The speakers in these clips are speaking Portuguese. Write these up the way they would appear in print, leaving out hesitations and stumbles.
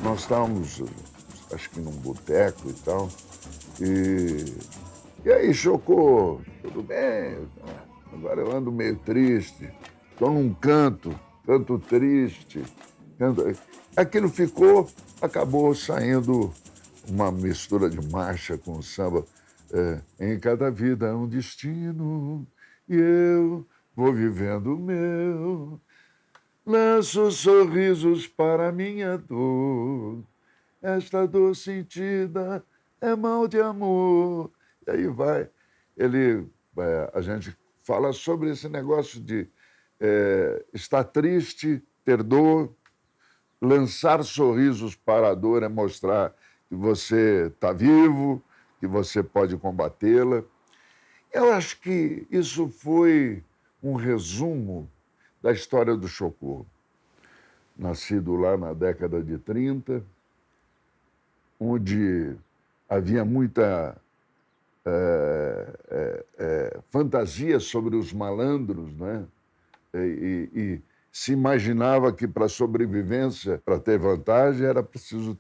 nós estávamos, acho que num boteco e tal, e aí chocou, tudo bem, agora eu ando meio triste, estou num canto triste. Aquilo ficou, acabou saindo uma mistura de marcha com samba. Em cada vida é um destino e eu vou vivendo o meu. Lanço sorrisos para a minha dor. Esta dor sentida é mal de amor. E aí vai. A gente fala sobre esse negócio de estar triste, ter dor, lançar sorrisos para a dor é mostrar que você está vivo, que você pode combatê-la. Eu acho que isso foi um resumo da história do Chocó. Nascido lá na década de 30, onde havia muita fantasia sobre os malandros, né? E se imaginava que para sobrevivência, para ter vantagem, era preciso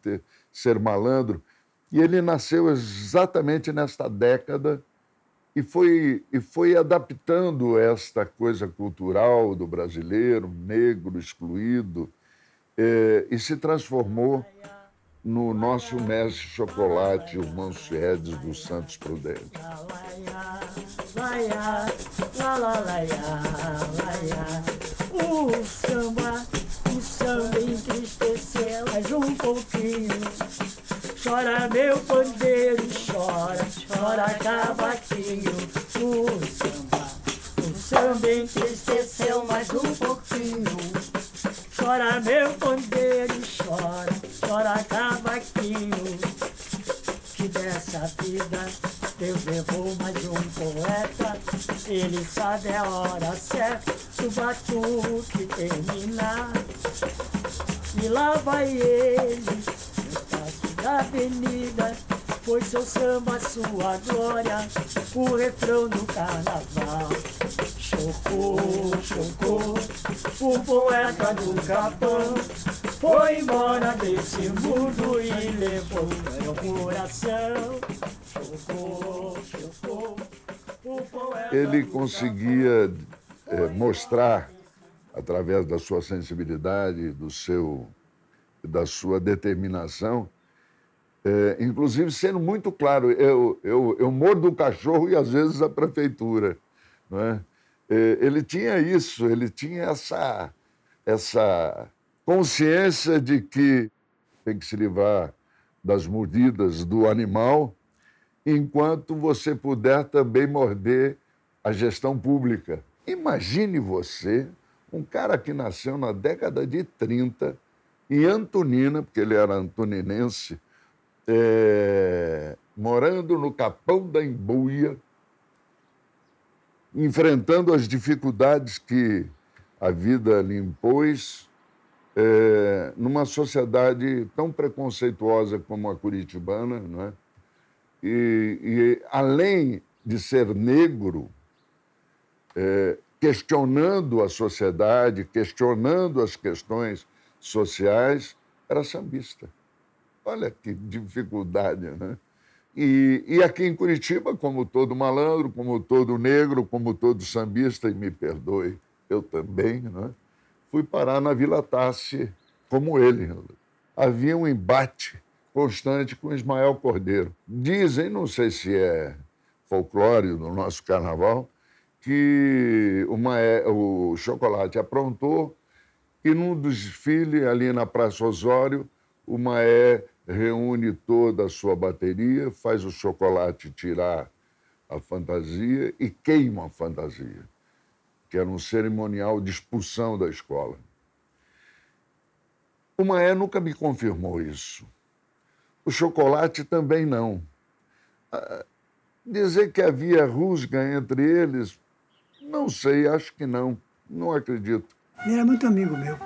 ser malandro. E ele nasceu exatamente nesta década e foi adaptando esta coisa cultural do brasileiro, negro, excluído, e se transformou no nosso mestre chocolate, o Mansuedes dos Santos Prudente. O samba entristeceu mais um pouquinho. Chora meu pandeiro, chora cavaquinho. O samba entristeceu mais um pouquinho. Chora meu pandeiro, chora cavaquinho. Que dessa vida Deus levou mais um poeta. Ele sabe a hora certa do batuque terminar. E lá vai ele, no passo da avenida, foi seu samba, sua glória, o refrão do carnaval. Chocou, o poeta do Capão, foi embora desse mundo e levou meu coração. Chocou, o poeta Ele do conseguia Capão, mostrar, através da sua sensibilidade, da sua determinação, inclusive sendo muito claro, eu mordo o cachorro e às vezes a prefeitura, não é? Ele tinha isso, ele tinha essa consciência de que tem que se livrar das mordidas do animal, enquanto você puder também morder a gestão pública. Imagine você, um cara que nasceu na década de 30, em Antonina, porque ele era antoninense, morando no Capão da Embuia, enfrentando as dificuldades que a vida lhe impôs, numa sociedade tão preconceituosa como a curitibana, não é? E além de ser negro, questionando a sociedade, questionando as questões sociais, era sambista. Olha que dificuldade, né? E aqui em Curitiba, como todo malandro, como todo negro, como todo sambista, e me perdoe, eu também, né? Fui parar na Vila Tassi, como ele. Havia um embate constante com Ismael Cordeiro. Dizem, não sei se é folclore do nosso carnaval, que o Chocolate aprontou e num desfile ali na Praça Osório, o Maé reúne toda a sua bateria, faz o Chocolate tirar a fantasia e queima a fantasia, que era um cerimonial de expulsão da escola. O Maé nunca me confirmou isso. O Chocolate também não. Dizer que havia rusga entre eles, não sei, acho que não. Não acredito. Ele era muito amigo meu.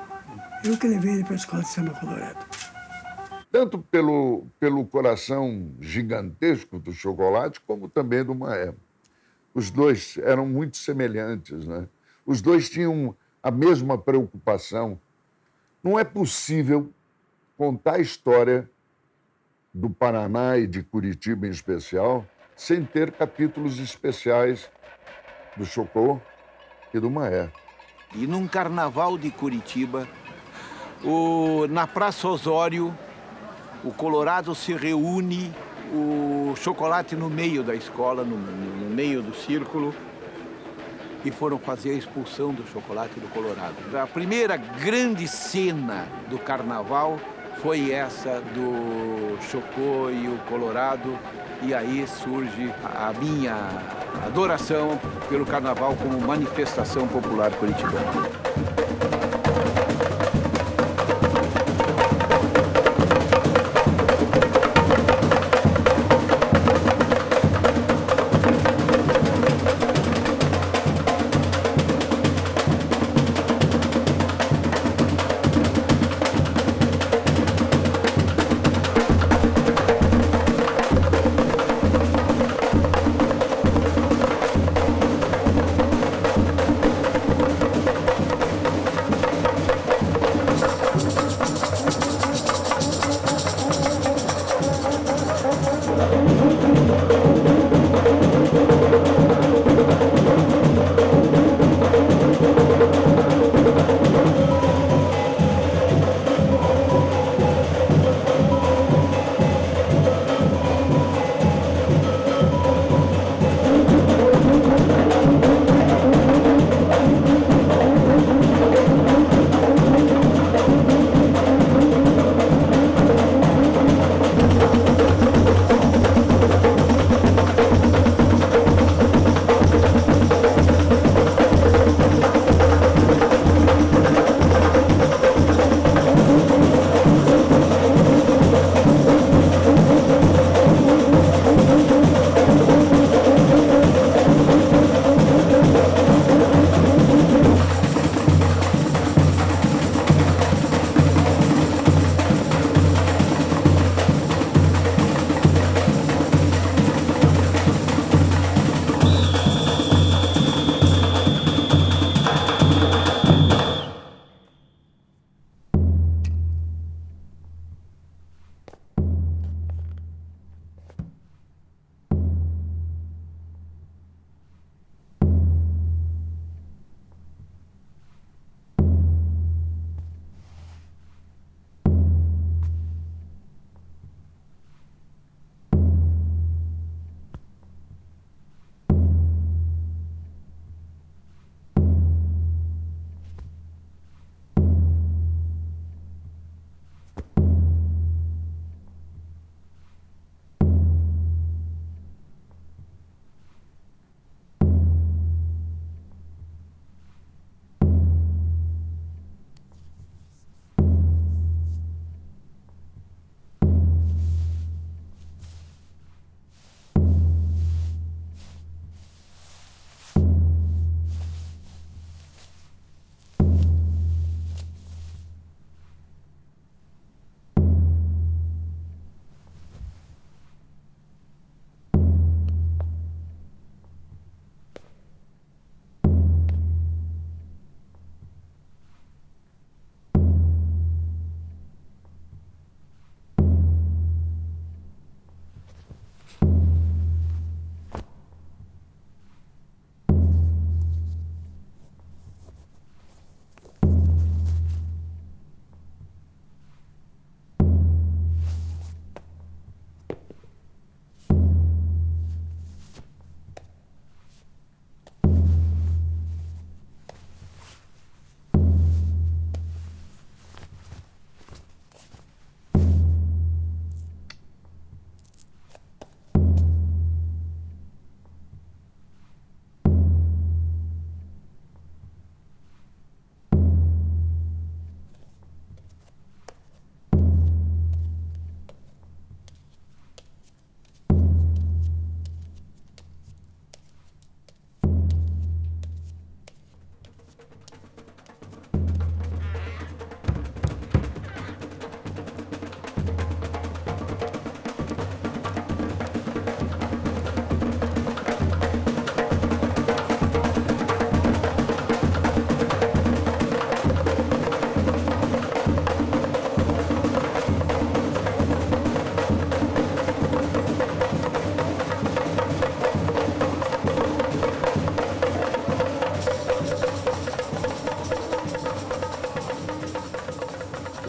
Eu que levei ele para a escola de samba colorado. Tanto pelo coração gigantesco do Chocolate, como também do Maé. Os dois eram muito semelhantes, né? Os dois tinham a mesma preocupação. Não é possível contar a história do Paraná e de Curitiba em especial, sem ter capítulos especiais do Chocó e do Maé. E num carnaval de Curitiba, na Praça Osório, o Colorado se reúne, o Chocolate no meio da escola, no meio do círculo, e foram fazer a expulsão do Chocolate do Colorado. A primeira grande cena do carnaval foi essa do Chocó e o Colorado, e aí surge a minha adoração pelo carnaval como manifestação popular curitibana.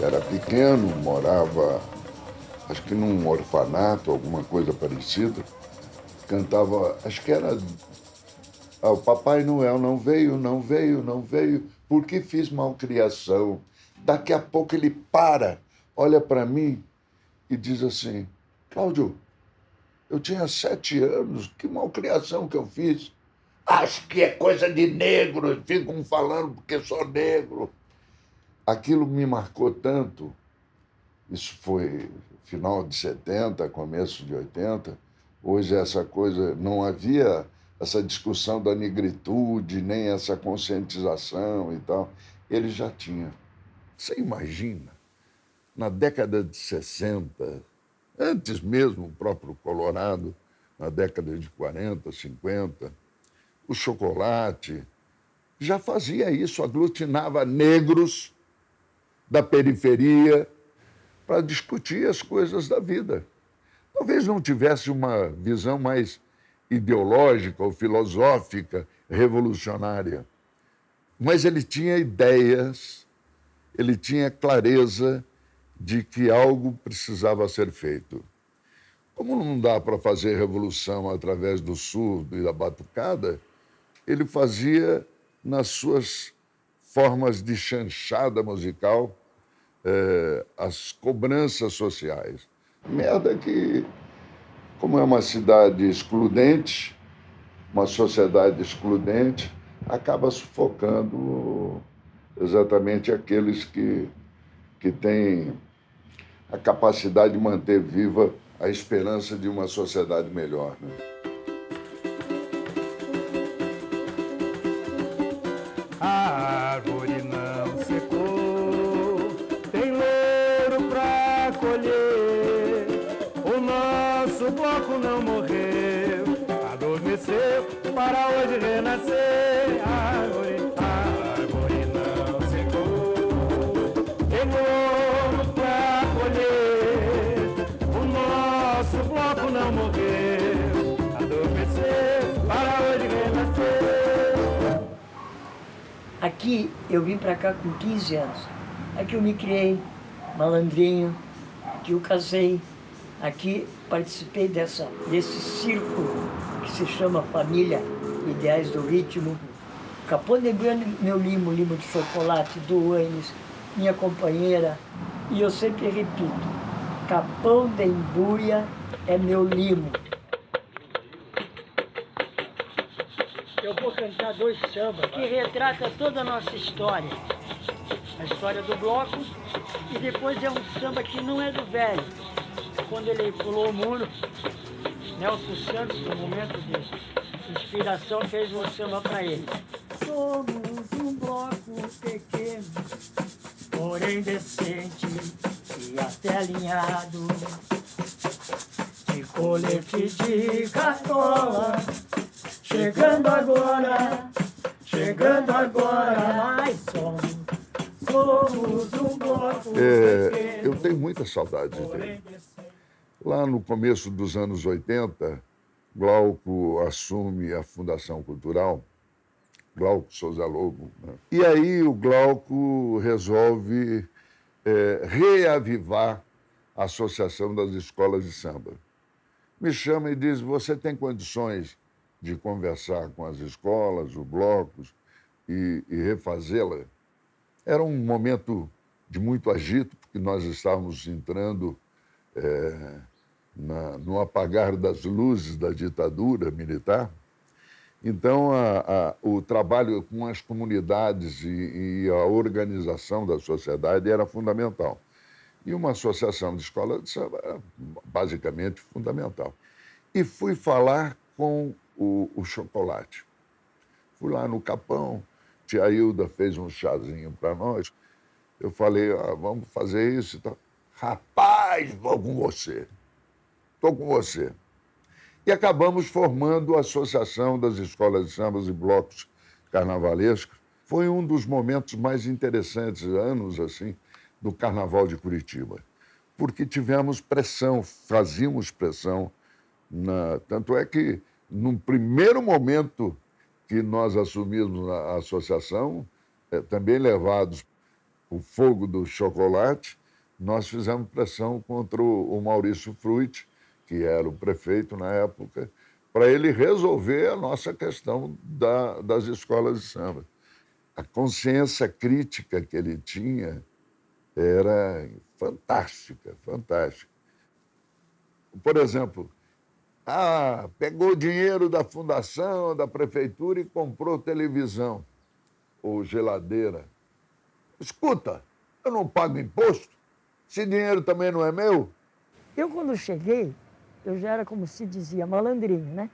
era pequeno, morava, acho que num orfanato, alguma coisa parecida. Cantava, acho que era... o Papai Noel não veio, não veio, não veio, porque fiz malcriação. Daqui a pouco ele para, olha para mim e diz assim: Cláudio, eu tinha 7 anos, que malcriação que eu fiz? Acho que é coisa de negro, ficam falando porque sou negro. Aquilo me marcou tanto. Isso foi final de 70, começo de 80. Hoje essa coisa, não havia essa discussão da negritude, nem essa conscientização e tal. Ele já tinha. Você imagina, na década de 60, antes mesmo o próprio Colorado, na década de 40, 50, o Chocolate já fazia isso, aglutinava negros da periferia para discutir as coisas da vida. Talvez não tivesse uma visão mais ideológica ou filosófica, revolucionária, mas ele tinha ideias, ele tinha clareza de que algo precisava ser feito. Como não dá para fazer revolução através do surdo e da batucada, ele fazia nas suas formas de chanchada musical as cobranças sociais. Merda que, como é uma cidade excludente, uma sociedade excludente, acaba sufocando exatamente aqueles que têm a capacidade de manter viva a esperança de uma sociedade melhor, né? A árvore não secou, tem louro pra colher. O nosso bloco não morreu, adormeceu para hoje renascer. A árvore não secou, tem louro pra colher. O nosso bloco não morreu, adormeceu para hoje renascer. Aqui eu vim para cá com 15 anos. Aqui eu me criei, malandrinho, aqui eu casei, aqui participei desse círculo que se chama Família Ideais do Ritmo. Capão de Bueno, meu limo, limo de chocolate, do Anis, minha companheira. E eu sempre repito, Capão de Embuia é meu limo. Eu vou cantar 2 sambas que retrata toda a nossa história. A história do bloco e depois é um samba que não é do velho. Quando ele pulou o muro, Nelson Santos, no momento de inspiração, fez um samba para ele. Somos um bloco pequeno, porém decente e até alinhado, de colete de cartola. Chegando agora, nós somos um bloco pequeno. Eu tenho muita saudade dele. Lá no começo dos anos 80, Glauco assume a Fundação Cultural, Glauco Souza Lobo, né? E aí o Glauco resolve reavivar a Associação das Escolas de Samba. Me chama e diz: você tem condições de conversar com as escolas, os blocos e refazê-la? Era um momento de muito agito, porque nós estávamos entrando no apagar das luzes da ditadura militar. Então, o trabalho com as comunidades e a organização da sociedade era fundamental. E uma associação de escola de samba era basicamente fundamental. E fui falar com o Chocolate. Fui lá no Capão, tia Hilda fez um chazinho para nós. Eu falei: vamos fazer isso e tal. Rapaz, vou com você. Estou com você. E acabamos formando a Associação das Escolas de Sambas e Blocos Carnavalescos. Foi um dos momentos mais interessantes, anos assim, do Carnaval de Curitiba, porque tivemos pressão, fazíamos pressão. Tanto é que, no primeiro momento que nós assumimos a associação, também levados o fogo do chocolate, nós fizemos pressão contra o Maurício Fruit, que era o prefeito na época, para ele resolver a nossa questão das escolas de samba. A consciência crítica que ele tinha era fantástica, fantástica. Por exemplo, pegou o dinheiro da fundação, da prefeitura e comprou televisão ou geladeira. Escuta, eu não pago imposto? Esse dinheiro também não é meu? Eu, quando cheguei, eu já era, como se dizia, malandrinho, né?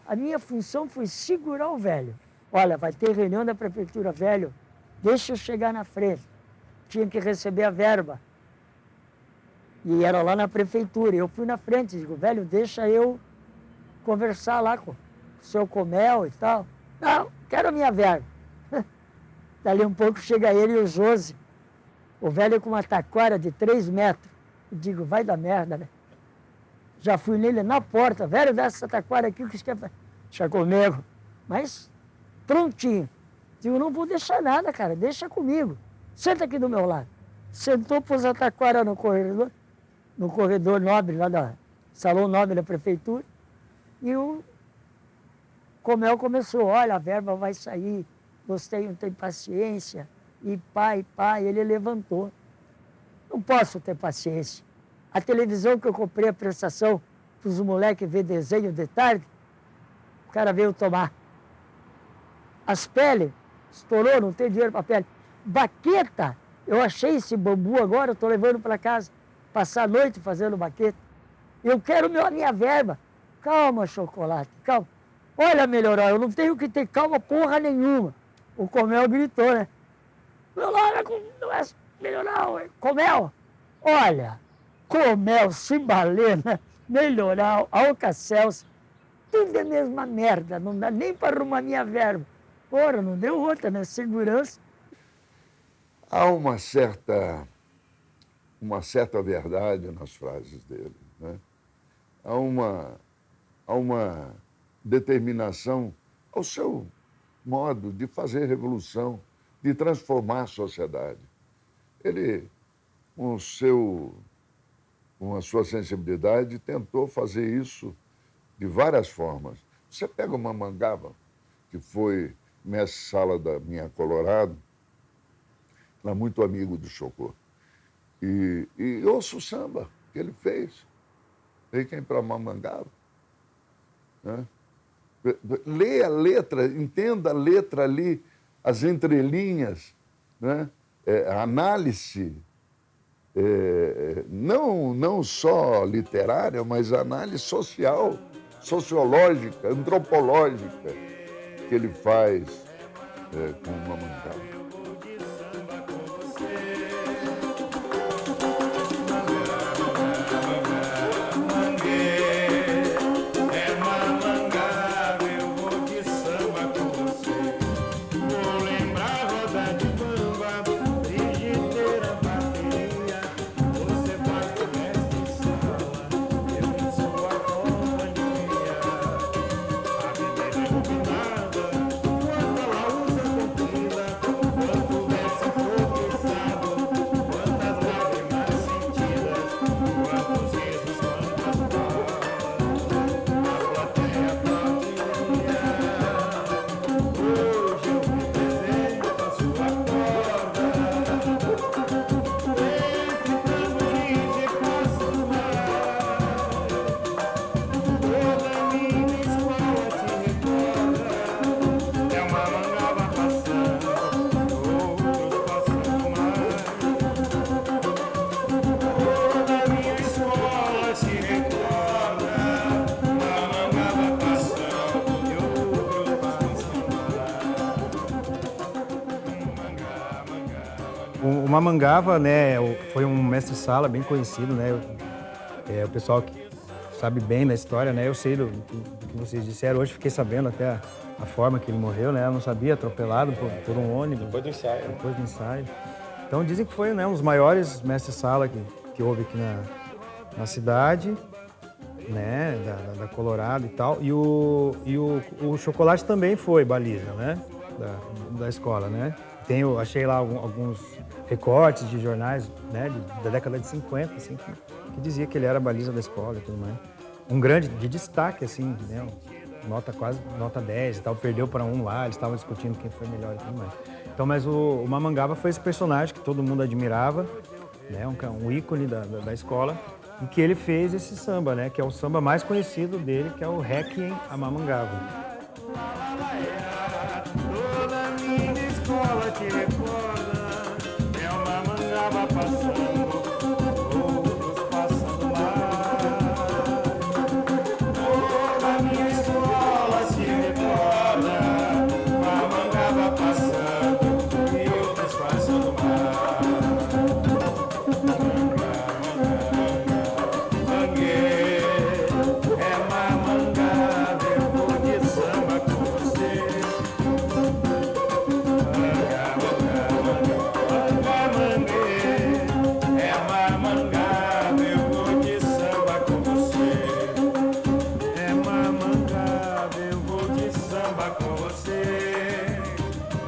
A minha função foi segurar o velho. Olha, vai ter reunião da prefeitura, velho, deixa eu chegar na frente. Tinha que receber a verba. E era lá na prefeitura. Eu fui na frente, digo, velho, deixa eu conversar lá com o seu Comel e tal. Não, quero a minha verba. Dali um pouco chega ele e o Josi, o velho com uma taquara de 3 metros. Eu digo, vai dar merda, né? Já fui nele na porta, velho, dá essa taquara aqui, o que você quer fazer? Deixa comigo. Mas prontinho. Digo, não vou deixar nada, cara, deixa comigo. Senta aqui do meu lado. Sentou, pôs a taquara no corredor nobre, lá do salão nobre da prefeitura. E o Comel começou, olha, a verba vai sair, gostei, não tem paciência. E pai, ele levantou. Não posso ter paciência. A televisão que eu comprei a prestação para os moleques ver desenho de tarde, o cara veio tomar. As peles, estourou, não tem dinheiro para pele. Baqueta, eu achei esse bambu agora, eu estou levando para casa, passar a noite fazendo baqueta. Eu quero a minha verba. Calma, Chocolate, calma. Olha, Melhoral, eu não tenho que ter calma porra nenhuma. O Comel gritou, né? Não é Melhoral, é Comel. Olha, Comel, Cimbalena, Melhoral, Alcacelso, tudo é a mesma merda, não dá nem para arrumar minha verba. Porra, não deu outra, né? Segurança. Há uma certa verdade nas frases dele, né? Há uma determinação ao seu modo de fazer revolução, de transformar a sociedade. Ele, com a sua sensibilidade, tentou fazer isso de várias formas. Você pega o Mamangava, que foi mestre-sala da minha Colorado, era muito amigo do Chocó. E ouça o samba que ele fez. Veio quem para Mamangava. Né? Leia a letra, entenda a letra ali, as entrelinhas, né? A análise, não só literária, mas a análise social, sociológica, antropológica que ele faz com o Mamangava. O Mamangava, né, foi um mestre-sala bem conhecido, né? O pessoal que sabe bem da história, né? Eu sei do que vocês disseram. Hoje fiquei sabendo até a forma que ele morreu, né? Eu não sabia, atropelado por um ônibus. Depois do ensaio. Depois do ensaio. Então dizem que foi, né, um dos maiores mestres-sala que houve aqui na cidade, né? Da Colorado e tal. E o Chocolate também foi baliza, né? Da escola, né? Achei lá alguns recortes de jornais, né, da década de 50, assim, que dizia que ele era baliza da escola e tudo mais. Um grande de destaque, assim, né, nota 10 e tal, perdeu para um lá, eles estavam discutindo quem foi melhor e tudo mais. Então, mas o Mamangava foi esse personagem que todo mundo admirava, né, um ícone da escola, e que ele fez esse samba, né, que é o samba mais conhecido dele, que é o Requiem a Mamangava. Toda a minha escola te recorda, é uma mangaba passando, outros passando lá. Toda a minha escola se recorda, uma mangaba passando e outros passando lá.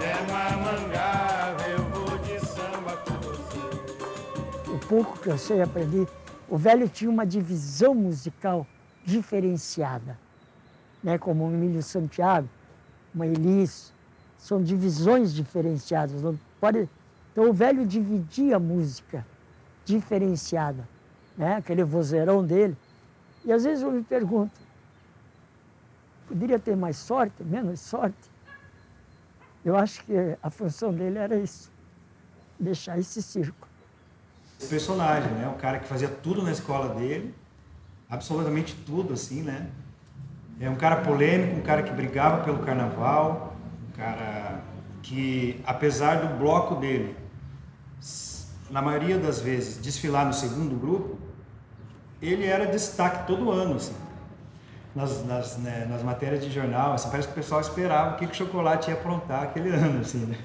É mamangaba, eu vou de samba com você. O pouco que eu sei aprendi, o velho tinha uma divisão musical diferenciada, né? Como o Emílio Santiago, uma Elis, são divisões diferenciadas. Não pode... Então o velho dividia a música diferenciada, né? Aquele vozeirão dele. E às vezes eu me pergunto, poderia ter mais sorte, menos sorte? Eu acho que a função dele era isso, deixar esse circo. Esse personagem, né? O cara que fazia tudo na escola dele, absolutamente tudo, assim, né? É um cara polêmico, um cara que brigava pelo carnaval, um cara que, apesar do bloco dele, na maioria das vezes, desfilar no segundo grupo, ele era destaque todo ano, assim. Nas matérias de jornal, assim, parece que o pessoal esperava o que o Chocolate ia aprontar aquele ano, assim, né?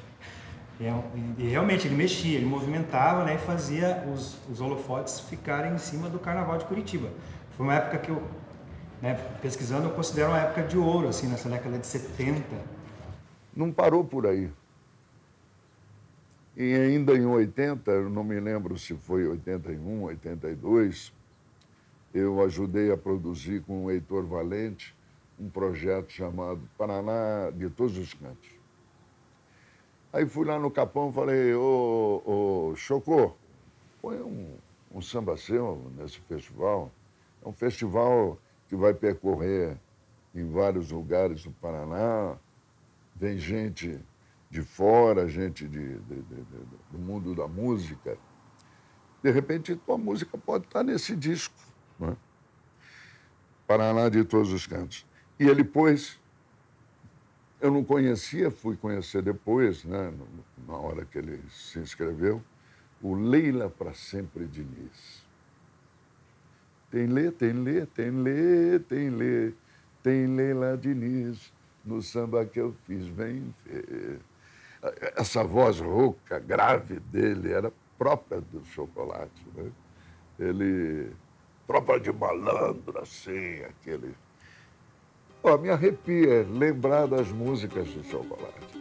E realmente ele mexia, ele movimentava, né, e fazia os holofotes ficarem em cima do Carnaval de Curitiba. Foi uma época que eu, né, pesquisando, eu considero uma época de ouro, assim, nessa década de 70. Não parou por aí. E ainda em 80, eu não me lembro se foi 81, 82, eu ajudei a produzir com o Heitor Valente um projeto chamado Paraná de Todos os Cantos. Aí fui lá no Capão e falei, ô Chocô, põe um samba seu nesse festival. É um festival que vai percorrer em vários lugares do Paraná. Vem gente de fora, gente do mundo da música. De repente, tua música pode estar nesse disco, né? Paraná de Todos os Cantos. E ele pôs... Eu não conhecia, fui conhecer depois, né, na hora que ele se inscreveu, o Leila para Sempre Diniz. Tem lê, tem lê, tem lê, tem lê, tem Leila Diniz, no samba que eu fiz, vem ver. Essa voz rouca, grave dele, era própria do Chocolate, né? Ele, tropa de malandro, assim, aquele... Oh, me arrepia lembrar das músicas do Chocolate.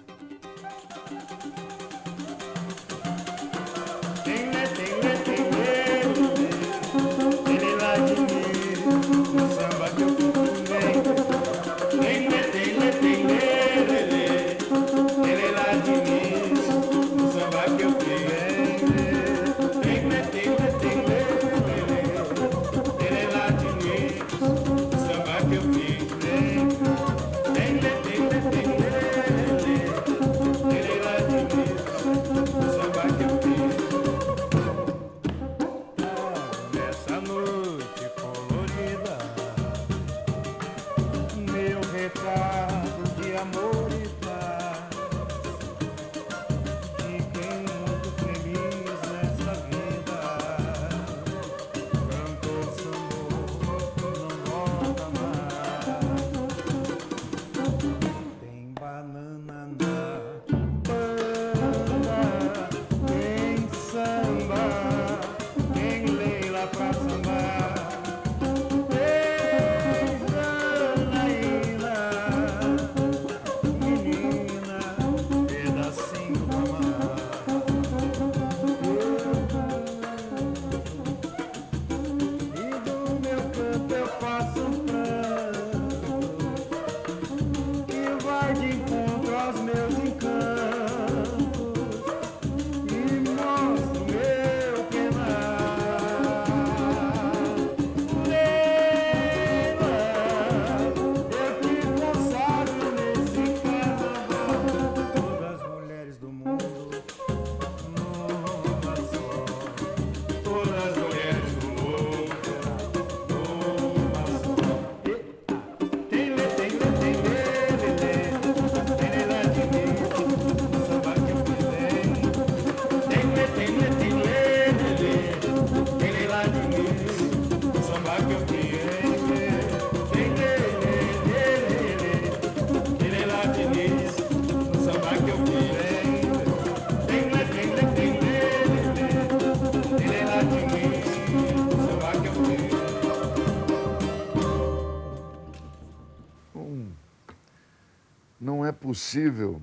possível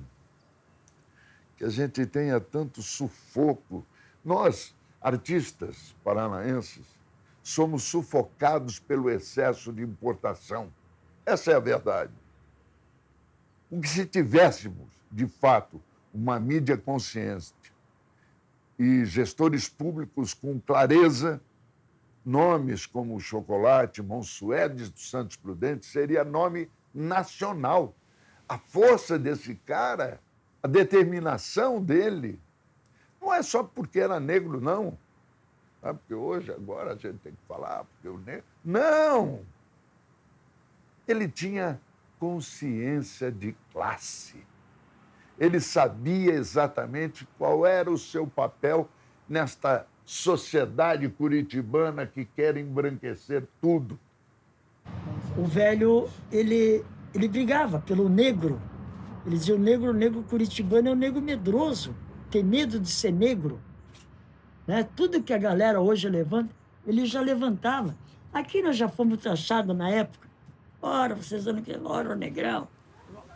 que a gente tenha tanto sufoco? Nós, artistas paranaenses, somos sufocados pelo excesso de importação. Essa é a verdade. O que se tivéssemos, de fato, uma mídia consciente e gestores públicos com clareza, nomes como Chocolate, Monsuedes dos Santos Prudentes, seria nome nacional. A força desse cara, a determinação dele, não é só porque era negro, não. Porque hoje, agora, a gente tem que falar porque o negro... Não! Ele tinha consciência de classe. Ele sabia exatamente qual era o seu papel nesta sociedade curitibana que quer embranquecer tudo. O velho, ele brigava pelo negro. Ele dizia, o negro curitibano é um negro medroso, tem medo de ser negro. Né? Tudo que a galera hoje levanta, ele já levantava. Aqui nós já fomos taxados na época. Ora, vocês não querem, ora, o negrão.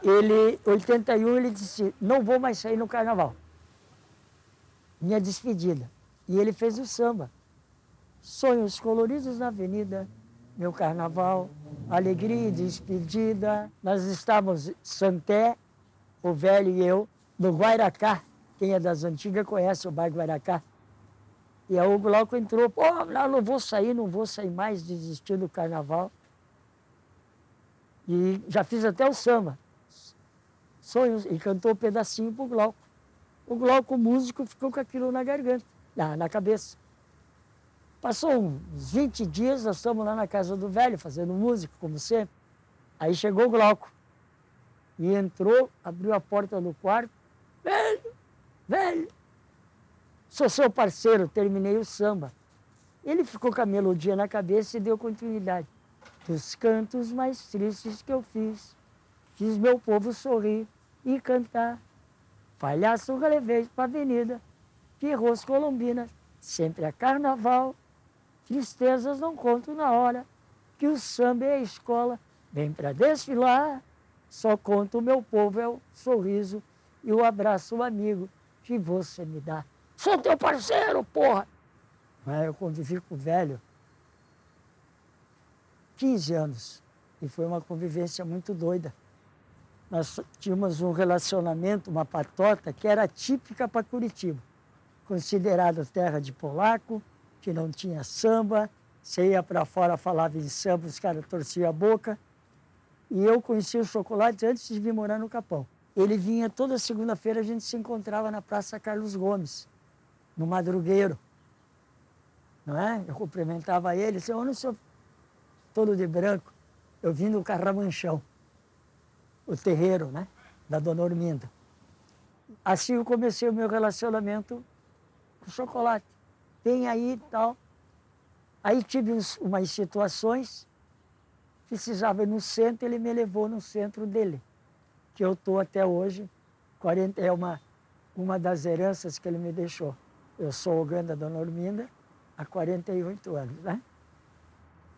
Ele, em 81, ele disse, não vou mais sair no carnaval. Minha despedida. E ele fez o samba. Sonhos coloridos na avenida, meu carnaval, alegria e despedida. Nós estávamos, Santé, o velho e eu, no Guairacá. Quem é das antigas conhece o bairro Guairacá. E aí o Glauco entrou, pô, não vou sair mais, desistir do carnaval. E já fiz até o samba. Sonhos, e cantou um pedacinho pro Glauco. O Glauco, o músico, ficou com aquilo na garganta, na cabeça. Passou uns 20 dias, nós estamos lá na casa do velho, fazendo música, como sempre. Aí chegou o Glauco. E entrou, abriu a porta do quarto. Velho, sou seu parceiro, terminei o samba. Ele ficou com a melodia na cabeça e deu continuidade. Dos cantos mais tristes que eu fiz meu povo sorrir e cantar. Palhaço relevei pra avenida, Pierros Colombinas, sempre é carnaval. Tristezas não conto na hora, que o samba é a escola, vem pra desfilar. Só conto o meu povo é o sorriso e o abraço amigo que você me dá. Sou teu parceiro, porra! Eu convivi com o velho 15 anos e foi uma convivência muito doida. Nós tínhamos um relacionamento, uma patota, que era típica para Curitiba. Considerada terra de polaco, que não tinha samba. Você ia para fora, falava em samba, os caras torciam a boca. E eu conheci o Chocolate antes de vir morar no Capão. Ele vinha toda segunda-feira, a gente se encontrava na Praça Carlos Gomes, no Madrugueiro. Não é? Eu cumprimentava ele, disse, onde o senhor todo de branco? Eu vim do Carramanchão, o terreiro, né? Da Dona Orminda. Assim eu comecei o meu relacionamento com o Chocolate. Vem aí e tal. Aí tive umas situações, precisava ir no centro, ele me levou no centro dele, que eu estou até hoje, é uma das heranças que ele me deixou. Eu sou ogã da Dona Orminda há 48 anos, né?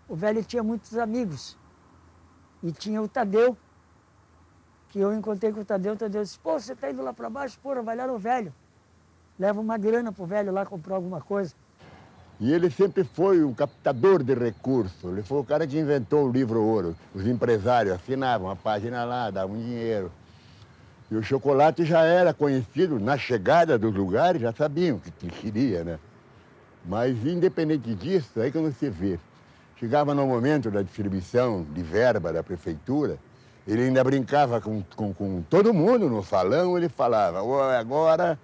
O velho tinha muitos amigos. E tinha o Tadeu, que eu encontrei com o Tadeu disse, pô, você tá indo lá para baixo? Porra, vai lá no velho. Leva uma grana pro velho lá comprar alguma coisa. E ele sempre foi um captador de recursos. Ele foi o cara que inventou o livro Ouro. Os empresários assinavam a página lá, davam dinheiro. E o Chocolate já era conhecido, na chegada dos lugares, já sabiam o que queria, né? Mas, independente disso, aí que você vê. Chegava no momento da distribuição de verba da prefeitura, ele ainda brincava com todo mundo no salão, ele falava, agora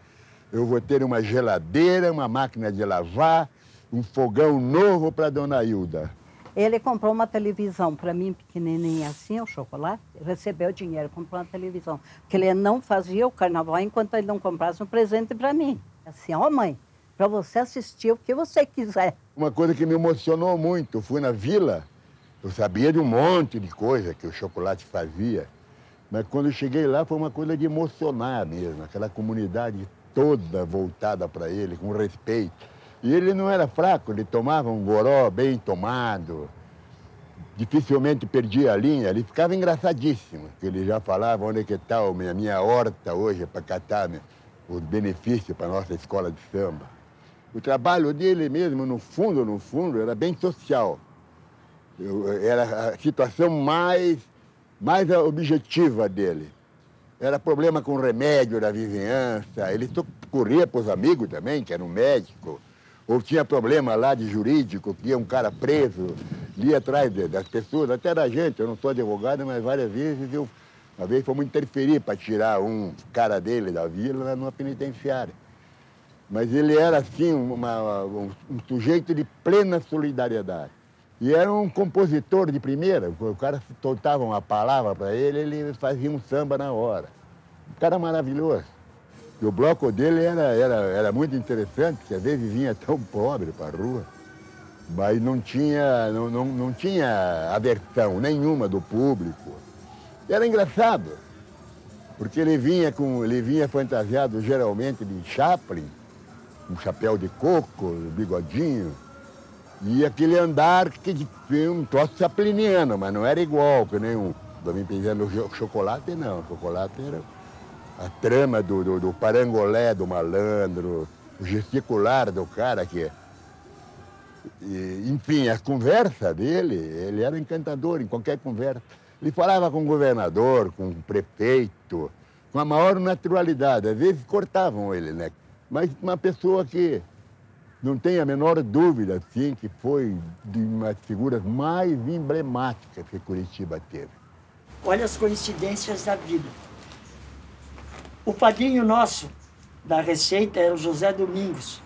eu vou ter uma geladeira, uma máquina de lavar, um fogão novo para Dona Hilda. Ele comprou uma televisão para mim, pequenininha assim, o Chocolate, recebeu dinheiro, comprou uma televisão. Porque ele não fazia o carnaval enquanto ele não comprasse um presente para mim. Assim, ó mãe, para você assistir o que você quiser. Uma coisa que me emocionou muito, eu fui na vila, eu sabia de um monte de coisa que o Chocolate fazia, mas quando eu cheguei lá foi uma coisa de emocionar mesmo, aquela comunidade toda voltada para ele, com respeito. E ele não era fraco, ele tomava um goró bem tomado, dificilmente perdia a linha, ele ficava engraçadíssimo, porque ele já falava onde é que está a minha horta hoje para catar, né, os benefícios para a nossa escola de samba. O trabalho dele mesmo, no fundo, era bem social. Era a situação mais objetiva dele. Era problema com remédio da vizinhança, ele corria para os amigos também, que eram médicos, ou tinha problema lá de jurídico, que ia um cara preso, ia atrás das pessoas, até da gente. Eu não sou advogado, mas várias vezes uma vez fomos interferir para tirar um cara dele da vila numa penitenciária. Mas ele era, assim, um sujeito de plena solidariedade. E era um compositor de primeira. O cara soltava uma palavra para ele fazia um samba na hora. Um cara maravilhoso. E o bloco dele era muito interessante, porque às vezes vinha tão pobre para a rua, mas não tinha aversão nenhuma do público. E era engraçado, porque ele vinha fantasiado geralmente de Chaplin, um chapéu de coco, um bigodinho, e aquele andar que de um troço chapliniano, mas não era igual que nenhum. Também pensando no Chocolate, não. O Chocolate era a trama do parangolé do malandro, o gesticular do cara que... enfim, a conversa dele, ele era encantador em qualquer conversa. Ele falava com o governador, com o prefeito, com a maior naturalidade. Às vezes cortavam ele, né? Mas uma pessoa que não tem a menor dúvida, assim, que foi de uma das figuras mais emblemáticas que Curitiba teve. Olha as coincidências da vida. O padrinho nosso da Receita era o José Domingos.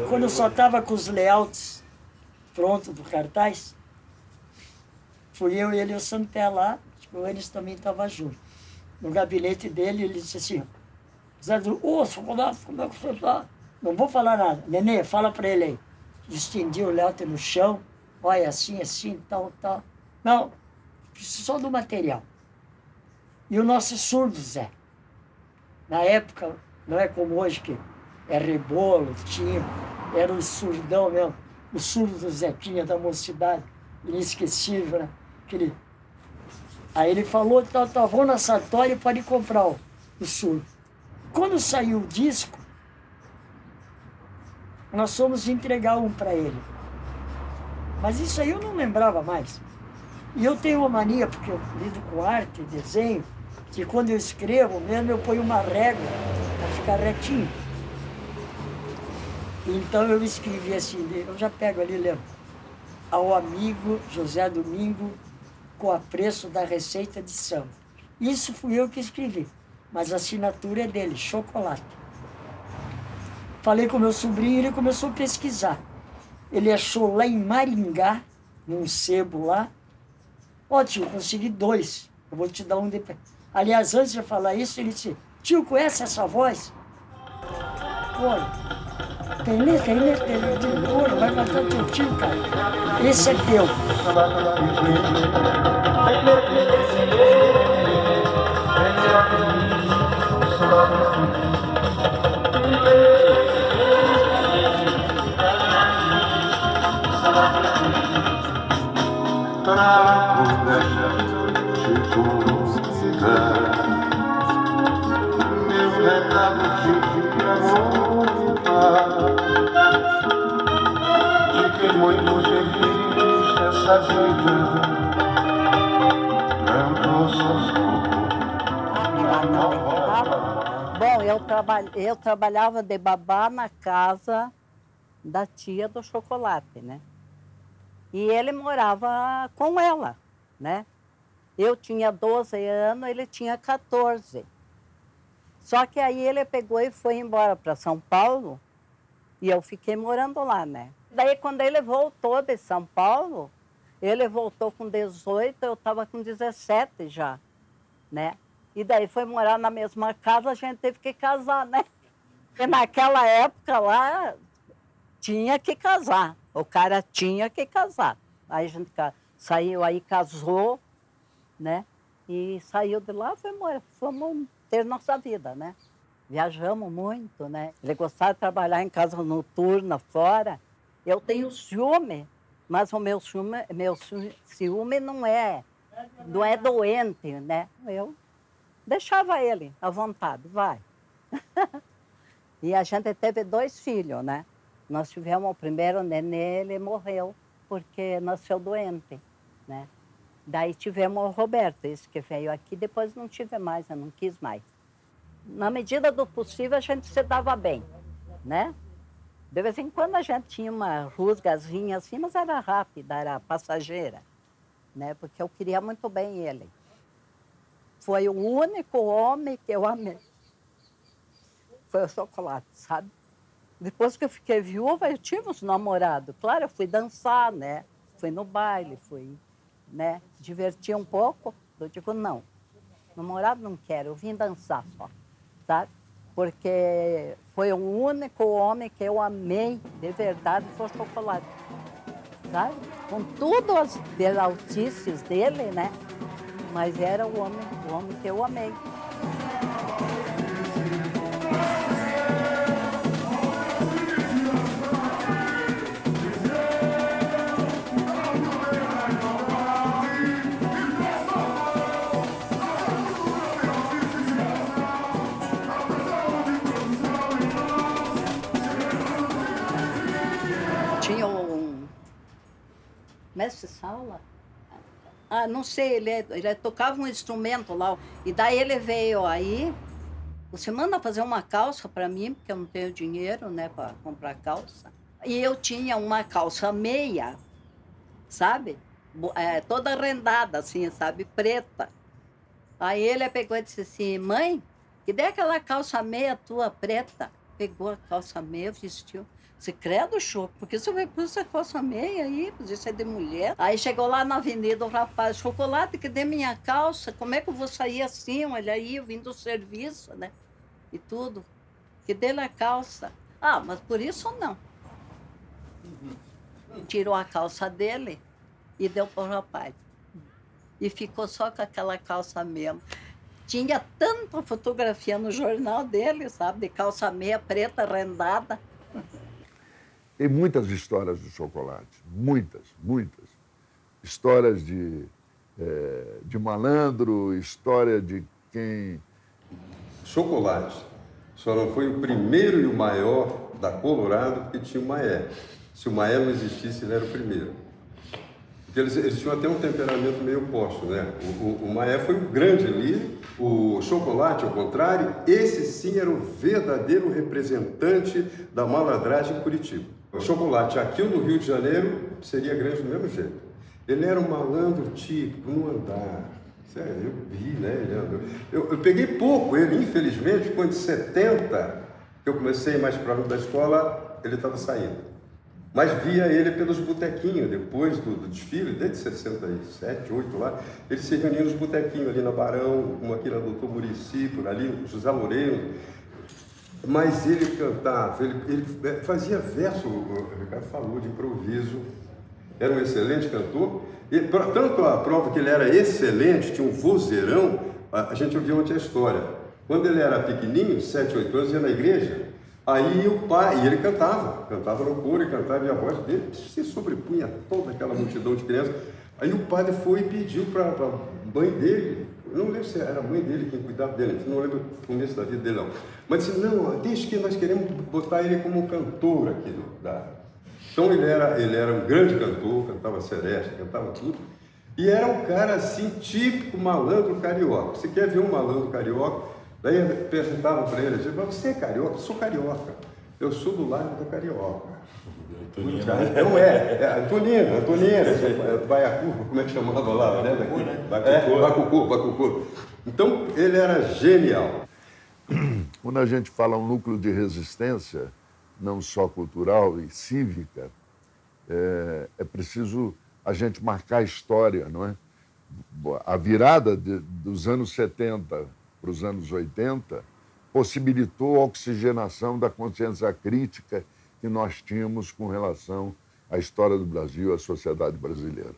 Quando eu só estava com os layouts prontos do cartaz, fui eu, ele e o Santé lá, o Enes também estava junto. No gabinete dele, ele disse assim, José Domingos, como é que você está? Não vou falar nada. Nenê, fala para ele aí. Estendi o layout no chão, olha, assim, tal. Não, preciso só do material. E o nosso surdo, Zé. Na época, não é como hoje, que é rebolo, era o surdão mesmo. O surdo do Zequinha da mocidade, inesquecível, né? Aí ele falou, vou na Sartori e pode comprar o surdo. Quando saiu o disco, nós fomos entregar um para ele. Mas isso aí eu não lembrava mais. E eu tenho uma mania, porque eu lido com arte, desenho, que quando eu escrevo mesmo, eu ponho uma régua para ficar retinho. Então eu escrevi assim, eu já pego ali, lembro. Ao amigo José Domingo, com apreço da Receita de Samba. Isso fui eu que escrevi, mas a assinatura é dele, Chocolate. Falei com meu sobrinho, ele começou a pesquisar. Ele achou lá em Maringá, num sebo lá. Ó, tio, consegui 2. Eu vou te dar um depois. Aliás, antes de eu falar isso, ele disse, tio, conhece essa voz? Olha, tem letra, olha, vai matar o teu tio, cara. Esse é teu. Fiquei muito feliz nessa vida. Não Bom, eu trabalhava de babá na casa da tia do Chocolate, né? E ele morava com ela, né? Eu tinha 12 anos, ele tinha 14. Só que aí ele pegou e foi embora para São Paulo e eu fiquei morando lá, né? Daí quando ele voltou de São Paulo, ele voltou com 18, eu estava com 17 já, né? E daí foi morar na mesma casa, a gente teve que casar, né? Porque naquela época lá tinha que casar, o cara tinha que casar. Aí a gente saiu, aí casou, né? E saiu de lá, fomos ter nossa vida, né? Viajamos muito, né? Ele gostava de trabalhar em casa noturna, fora. Eu tenho ciúme, Mas o ciúme não é doente, né? Eu deixava ele à vontade, vai. E a gente teve 2 filhos, né? Nós tivemos o primeiro nenê, ele morreu porque nasceu doente, né? Daí tivemos o Roberto, esse que veio aqui, depois não tive mais, eu não quis mais. Na medida do possível, a gente se dava bem, né? De vez em quando a gente tinha uma rusgazinha assim, mas era rápida, era passageira, né? Porque eu queria muito bem ele. Foi o único homem que eu amei. Foi o Chocolate, sabe? Depois que eu fiquei viúva, eu tive uns namorados. Claro, eu fui dançar, né? Fui no baile, fui, né? Divertir um pouco. Eu digo, não, namorado não quero, eu vim dançar só, sabe? Porque foi o único homem que eu amei de verdade, foi o Chocolate, sabe? Com tudo as peraltices dele, né? Mas era o homem que eu amei. Tinha um mestre-sala. Ah, não sei, ele tocava um instrumento lá. E daí ele veio aí. Você manda fazer uma calça para mim, porque eu não tenho dinheiro, né, para comprar calça. E eu tinha uma calça meia, sabe? Toda rendada, assim, sabe? Preta. Aí ele pegou e disse assim, mãe, que dê aquela calça meia tua preta. Pegou a calça meia, vestiu. Disse, credo, Choco, por que você vai pôr essa calça meia aí? Isso é de mulher. Aí chegou lá na avenida o rapaz, Chocolate, que dê minha calça, como é que eu vou sair assim? Olha aí, eu vim do serviço, né? E tudo. Que dê a calça. Ah, mas por isso não. Tirou a calça dele e deu para o rapaz. E ficou só com aquela calça mesmo. Tinha tanta fotografia no jornal dele, sabe? De calça meia preta, rendada. Tem muitas histórias do Chocolate, muitas. Histórias de malandro, história de quem... Chocolate só não foi o primeiro e o maior da Colorado porque tinha o Maé. Se o Maé não existisse, ele era o primeiro. Porque eles tinham até um temperamento meio oposto, né? O Maé foi o grande líder, o Chocolate, ao contrário, esse sim era o verdadeiro representante da malandragem em Curitiba. O Chocolate, aqui no Rio de Janeiro, seria grande do mesmo jeito. Ele era um malandro típico, no andar. Sério, eu vi, né? Eu peguei pouco ele, infelizmente, quando em 70, que eu comecei mais próximo da escola, ele estava saindo. Mas via ele pelos botequinhos, depois do desfile, desde 67, 8 lá, ele se reunia nos botequinhos ali na Barão, como aqui na Doutor Muricy, por ali, José Loureiro. Mas ele cantava, ele fazia verso, o Ricardo falou, de improviso. Era um excelente cantor. E, tanto a prova que ele era excelente, tinha um vozeirão, a gente ouviu ontem a história. Quando ele era pequenininho, 7, 8 anos, ia na igreja, aí o pai, e ele cantava no coro e cantava, e a voz dele se sobrepunha a toda aquela multidão de crianças. Aí o padre foi e pediu para a mãe dele, eu não lembro se era a mãe dele quem cuidava dele, não lembro o começo da vida dele não. Mas disse, não, deixa que nós queremos botar ele como cantor aqui Então ele era um grande cantor, cantava sereste, cantava tudo. E era um cara assim, típico malandro carioca. Você quer ver um malandro carioca? Daí perguntavam para ele, mas você é carioca? Eu sou carioca. Eu sou do Largo da Carioca. Não Antonina, Baiacu, como é que chamava lá? Né? Bacucu. Então ele era genial. Quando a gente fala um núcleo de resistência, não só cultural e cívica, é preciso a gente marcar a história, não é? A virada dos anos 70 para os anos 80 possibilitou a oxigenação da consciência crítica que nós tínhamos com relação à história do Brasil, à sociedade brasileira.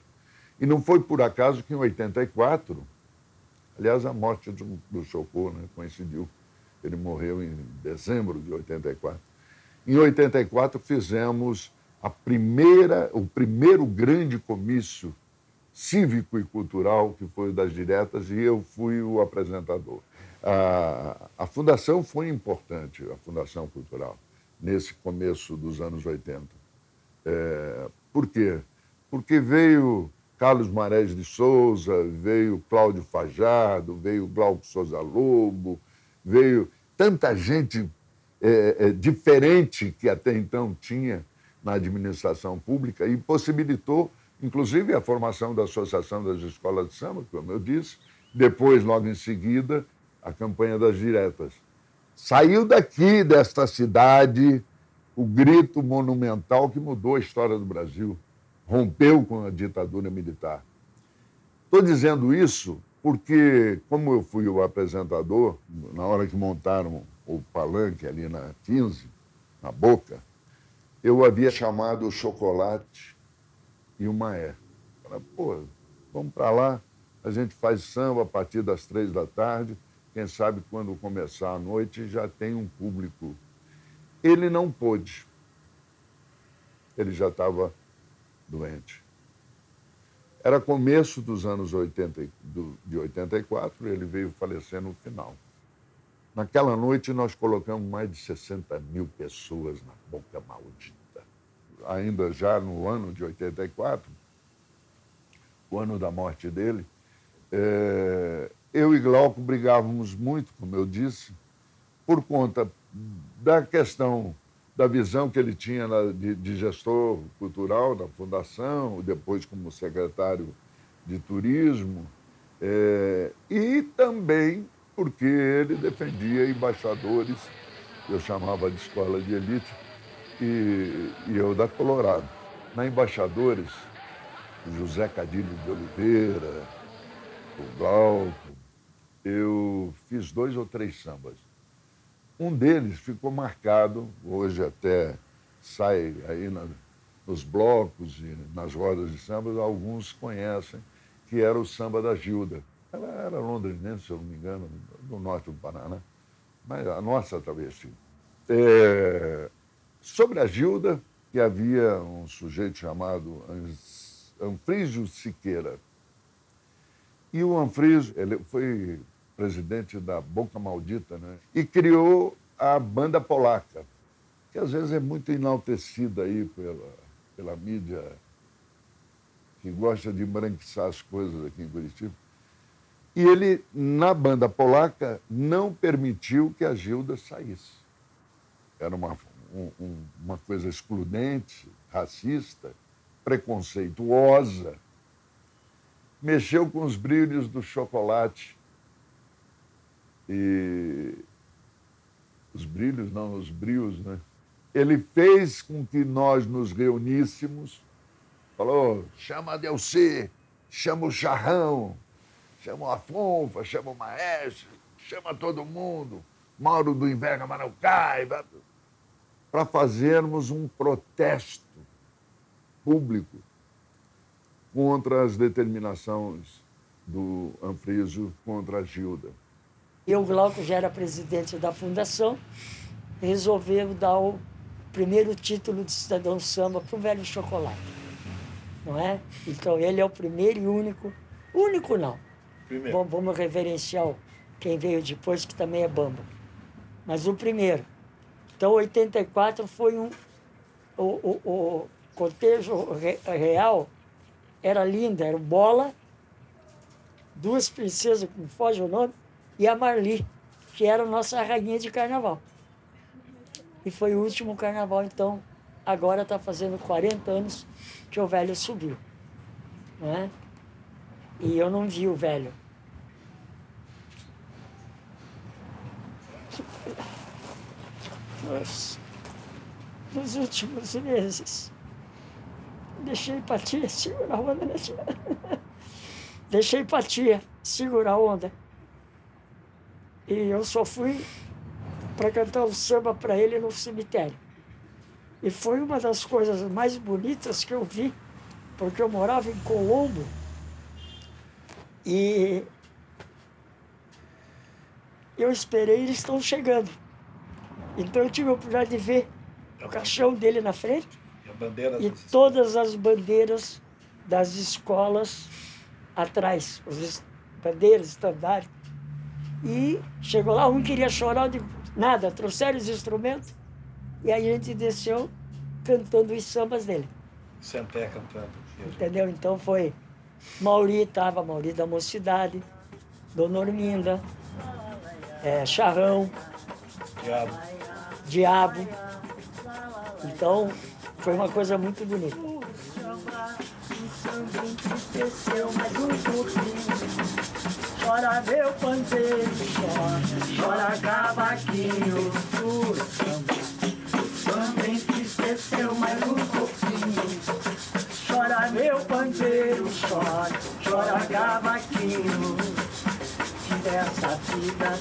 E não foi por acaso que em 84, aliás, a morte do Chocó, né, coincidiu, ele morreu em dezembro de 84, em 84 fizemos o primeiro grande comício cívico e cultural, que foi o das diretas, e eu fui o apresentador. A fundação foi importante, a Fundação Cultural, nesse começo dos anos 80. Por quê? Porque veio Carlos Marés de Souza, veio Cláudio Fajardo, veio Glauco Souza Lobo, veio tanta gente diferente que até então tinha na administração pública e possibilitou, inclusive, a formação da Associação das Escolas de Samba, como eu disse, depois, logo em seguida, a campanha das diretas. Saiu daqui, desta cidade, o grito monumental que mudou a história do Brasil, rompeu com a ditadura militar. Estou dizendo isso porque, como eu fui o apresentador, na hora que montaram o palanque ali na 15, na Boca, eu havia chamado o Chocolate e o Maé. Falei, pô, vamos para lá, a gente faz samba a partir das 3 da tarde, quem sabe quando começar a noite já tem um público. Ele não pôde. Ele já estava doente. Era começo dos anos 80, de 84, ele veio falecer no final. Naquela noite, nós colocamos mais de 60 mil pessoas na Boca Maldita. Ainda já no ano de 84, o ano da morte dele, eu e Glauco brigávamos muito, como eu disse, por conta da questão da visão que ele tinha de gestor cultural da Fundação, depois como secretário de Turismo, e também porque ele defendia embaixadores, eu chamava de escola de elite, e eu da Colorado. Na Embaixadores, José Cadilho de Oliveira, o Glauco, eu fiz 2 ou 3 sambas. Um deles ficou marcado, hoje até sai aí nos blocos e nas rodas de samba, alguns conhecem, que era o samba da Gilda. Ela era londrinense, se eu não me engano, do norte do Paraná, mas a nossa travesti. Sobre a Gilda, que havia um sujeito chamado Anfrísio Siqueira. E o Anfrísio, ele foi presidente da Boca Maldita, né? E criou a Banda Polaca, que às vezes é muito enaltecida aí pela mídia que gosta de embranquiçar as coisas aqui em Curitiba. E ele, na Banda Polaca, não permitiu que a Gilda saísse. Era uma coisa excludente, racista, preconceituosa. Mexeu com os brilhos do chocolate. E os brilhos, não, os brios, né? Ele fez com que nós nos reuníssemos, falou, chama a Delci, chama o Charrão, chama o Afonfa, chama o Maestro, chama todo mundo, Mauro do Inverno Manucai, para fazermos um protesto público contra as determinações do Anfrísio contra a Gilda. Eu, Glauco, já era presidente da fundação, resolveu dar o primeiro título de cidadão samba para o Velho Chocolate, não é? Então ele é o primeiro e único não. Vamos reverenciar quem veio depois, que também é bamba. Mas o primeiro. Então, 84 foi o cotejo real, era linda, era o Bola, 2 princesas, que me foge o nome, e a Marli, que era a nossa rainha de carnaval. E foi o último carnaval, então, agora está fazendo 40 anos que o velho subiu, não é? E eu não vi o velho. Nos últimos meses, deixei pra tia segurar a onda, né, tia? Deixei pra tia segurar a onda. E eu só fui para cantar o samba para ele no cemitério. E foi uma das coisas mais bonitas que eu vi, porque eu morava em Colombo e eu esperei, eles estão chegando. Então eu tive a oportunidade de ver o caixão dele na frente Bandeiras e das escolas. todas as bandeiras das escolas atrás, bandeiras, estandartes. E chegou lá, um queria chorar, eu digo, nada, trouxeram os instrumentos, e aí a gente desceu cantando os sambas dele. Senté cantando. Entendeu? Então foi Mauri da Mocidade, Dona Orminda, Charrão, Diabo. Então foi uma coisa muito bonita. Chora meu pandeiro, chora cavaquinho, o samba entristeceu mais um pouquinho. Chora meu pandeiro, chora cavaquinho. Que dessa vida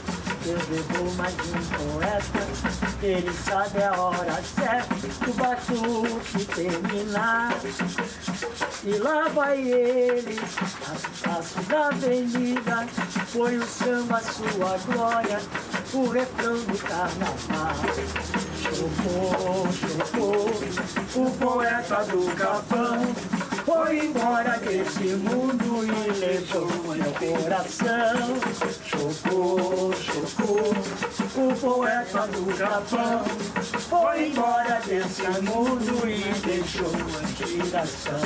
eu devo mais um poeta. Ele sabe a hora certa do batuque terminar. E lá vai ele, a passo da avenida, foi o samba sua glória, o refrão do carnaval. Chocou, o poeta do capão, foi embora desse mundo e levou meu coração. Chocou, o poeta do capão, foi embora desse mundo e deixou a inspiração.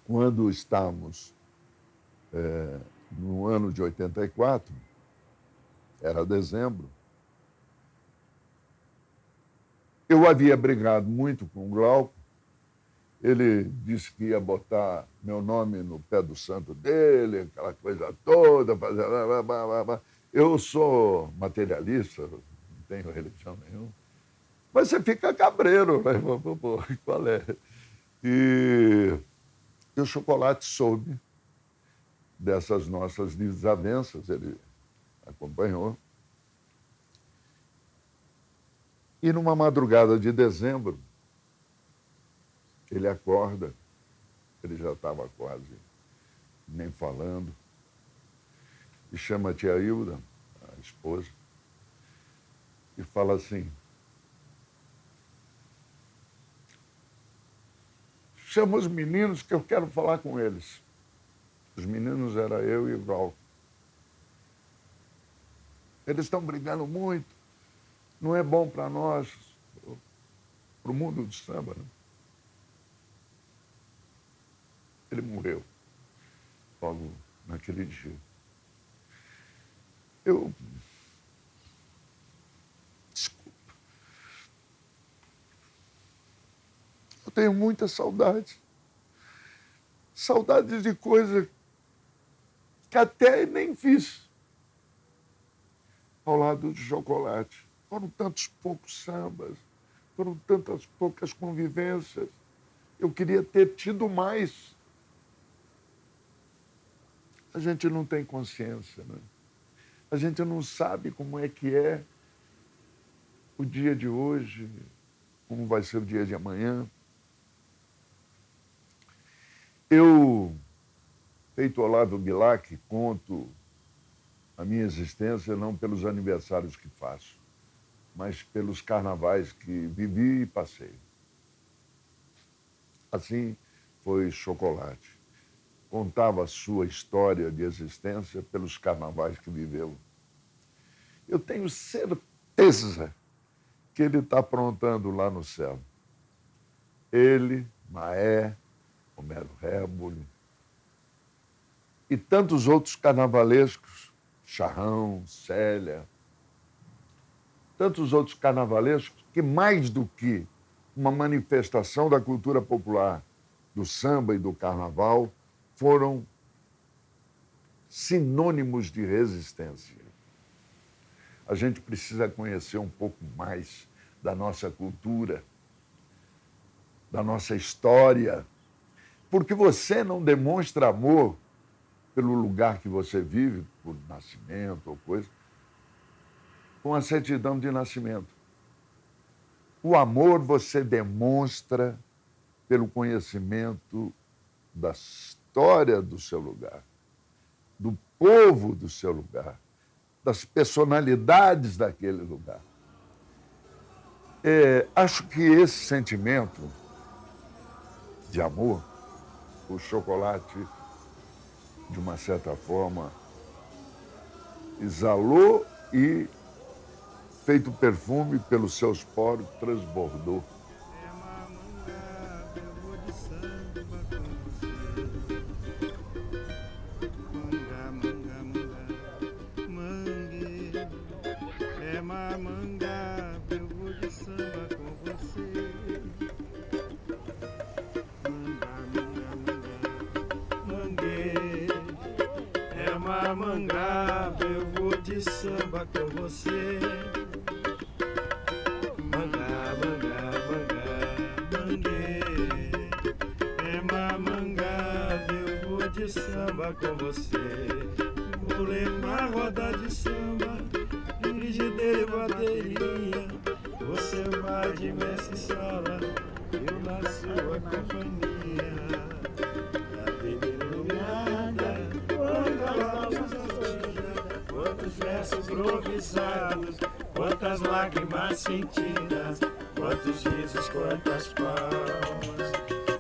Quando estávamos no ano de 84, era dezembro, eu havia brigado muito com o Glauco. Ele disse que ia botar meu nome no pé do santo dele, aquela coisa toda. Eu sou materialista, não tenho religião nenhuma. Mas você fica cabreiro, né? Pô, qual é? E o Chocolate soube dessas nossas desavenças, ele acompanhou. E numa madrugada de dezembro, ele acorda, ele já estava quase nem falando, e chama a tia Hilda, a esposa, e fala assim: chama os meninos que eu quero falar com eles. Os meninos era eu e o Val. Eles estão brigando muito, não é bom para nós, para o mundo do samba, né? Ele morreu logo naquele dia. Desculpa. Eu tenho muita saudade. Saudade de coisa que até nem fiz ao lado de Chocolate. Foram tantos poucos sambas, foram tantas poucas convivências. Eu queria ter tido mais. A gente não tem consciência, né? A gente não sabe como é o dia de hoje, como vai ser o dia de amanhã. Eu, feito Olavo Bilac, conto a minha existência não pelos aniversários que faço, mas pelos carnavais que vivi e passei. Assim foi Chocolate. Contava a sua história de existência pelos carnavais que viveu. Eu tenho certeza que ele está aprontando lá no céu. Ele, Maé, Homero Reboli e tantos outros carnavalescos, Charrão, Célia, tantos outros carnavalescos que, mais do que uma manifestação da cultura popular, do samba e do carnaval, foram sinônimos de resistência. A gente precisa conhecer um pouco mais da nossa cultura, da nossa história, porque você não demonstra amor pelo lugar que você vive, por nascimento ou coisa, com a certidão de nascimento. O amor você demonstra pelo conhecimento da história do seu lugar, do povo do seu lugar, das personalidades daquele lugar. Acho que esse sentimento de amor, o Chocolate, de uma certa forma, exalou e, feito perfume pelos seus poros, transbordou. É mamangá, eu vou de samba com você. Mangue, é mamangá, eu vou de samba com você. Mangá, mangá, mangá, mangue, é mamangá, eu vou de samba com você. Vou levar roda de samba, frigideira e bateria. Você vai de mestre sala, eu na sua companhia. A vida iluminada, quanta luz acesa, quantos versos improvisados, quantas lágrimas sentidas, quantos risos, quantas palmas,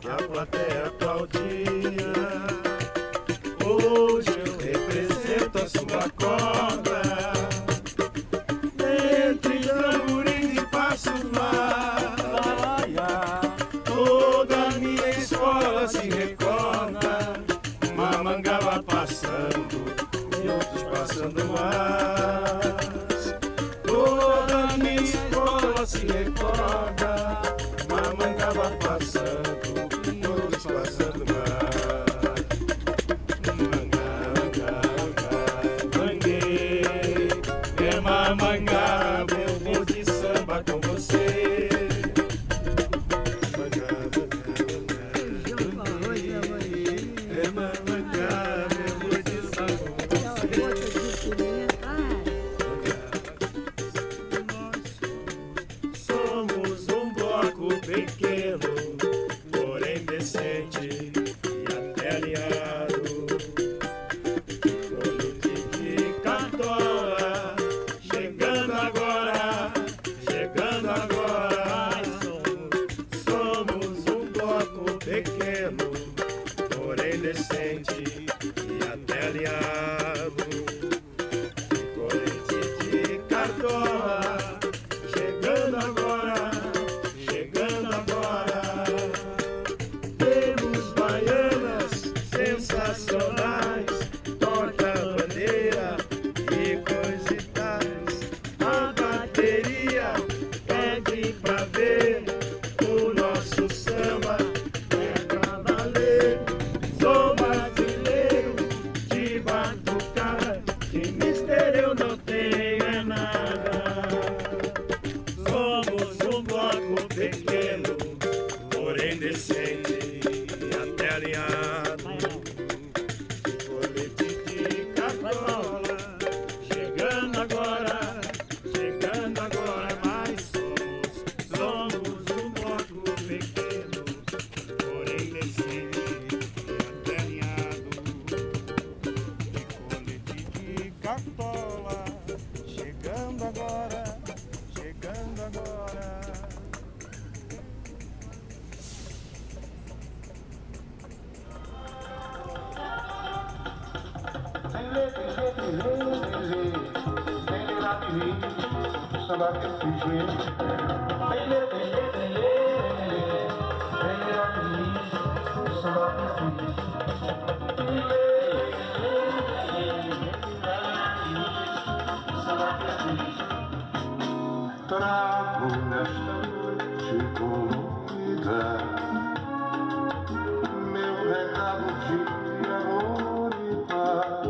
a plateia aplaudia. Hoje eu represento a sua corda, entre tamborins e passos lá. Toda a minha escola se recorda, Mamangava passando e outros passando mais. Toda a minha escola se recorda, Mamangava passando e outros passando mais. Mamangá, eu vou de samba com você. É mamangá, eu vou de samba com você. Nós somos um bloco pequeno, porém decente e até aliado. Olho de cartola, chegando agora, somos um bloco pequeno, porém decente e até aliado. Colete de cartola, chegando agora, temos baianas sensacionais, porta-bandeira e coisa e tais. A bateria pede pra ver o nosso samba, é pra valer. Sou brasileiro de batucada, de mister eu não tenho é nada. Somos um bloco pequeno, porém decente e até alinhado. Colete de cartola, chegando agora, mas somos um bloco pequeno, porém decente e até alinhado. Colete de cartola, chegando agora. Trago nesta noite colorida meu recado de amor e paz,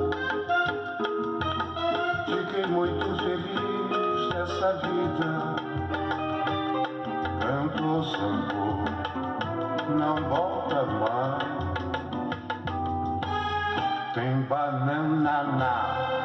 de quem muito feliz nessa vida cantou sambô, não volta mais. Tem banana na